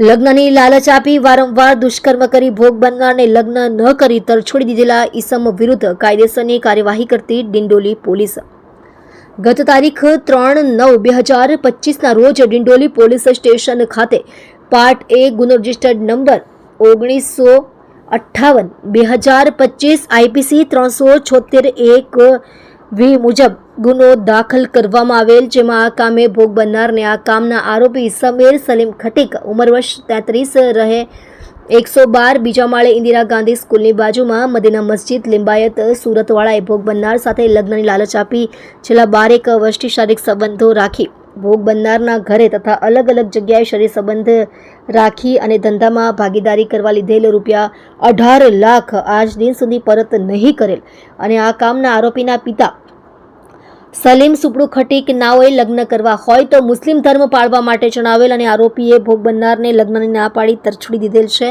લગ્નની લાલચ આપી વારંવાર દુષ્કર્મ કરી ભોગ બનનારને લગ્ન ન કરી તરછોડી દીધેલા ઈસમ વિરુદ્ધ કાયદેસરની કાર્યવાહી કરતી ડિંડોલી પોલીસ ગત તારીખ 3/9/2025ના રોજ ડિંડોલી પોલીસ સ્ટેશન ખાતે પાર્ટ એ ગુનો રજિસ્ટર્ડ નંબર 1958/2025 આઈપીસી 376(1) મુજબ ગુનો દાખલ કરવામાં આવેલ, જેમાં આ કામે ભોગ બનનારને આ કામના આરોપી સમીર સલીમ ખટીક ઉંમર વર્ષ 33 રહે 112 બીજા માળે ઇન્દિરા ગાંધી સ્કૂલની બાજુમાં મદીના મસ્જિદ લિંબાયત સુરતવાળાએ ભોગ બનનાર સાથે લગ્નની લાલચ આપી છેલ્લા 12 વર્ષથી શારીરિક સંબંધો રાખી ભોગ બનનારના ઘરે તથા અલગ અલગ જગ્યાએ શરીર સંબંધ રાખી અને ધંધામાં ભાગીદારી કરવા લીધેલ ₹18 લાખ આજ દિન સુધી પરત નહીં કરેલ અને આ કામના આરોપીના પિતા સલીમ સુપડુ ખટીક નાઓએ લગ્ન કરવા હોય તો મુસ્લિમ ધર્મ પાળવા માટે જણાવેલ અને આરોપીએ ભોગ બનનારને લગ્નની ના પાડી તરછોડી દીધેલ છે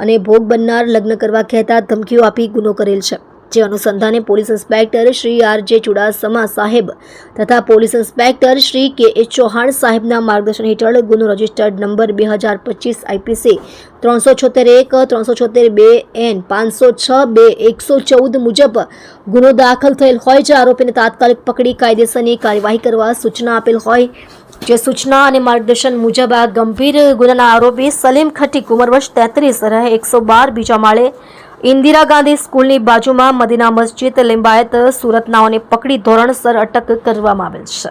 અને ભોગ બનનાર લગ્ન કરવા કહેતા ધમકીઓ આપી ગુનો કરેલ છે, જે અનુસંધાને police inspector Shri R.J. Chudasama સાહેબ તથા police inspector Shri K.A. Chauhan સાહેબના માર્ગદર્શન હેઠળ ગુનો રજિસ્ટર્ડ નંબર 2025 આઈપીસી 376(1) 376(2) N 506(2) 114 મુજબ ગુનો દાખલ થયેલ હોય, જે આરોપીને તાત્કાલિક પકડી કાયદેસરની કાર્યવાહી કરવા સૂચના આપેલ હોય, જે સૂચના અને માર્ગદર્શન મુજબ આ ગંભીર ગુનાના આરોપી સલીમ ખટીક ઉંમર વર્ષ 33 રહે 112 બીજા માળે ઇન્દિરા ગાંધી સ્કૂલની બાજુમાં મદીના મસ્જિદ લિંબાયત સુરતનાઓને પકડી ધોરણસર અટક કરવામાં આવેલ છે।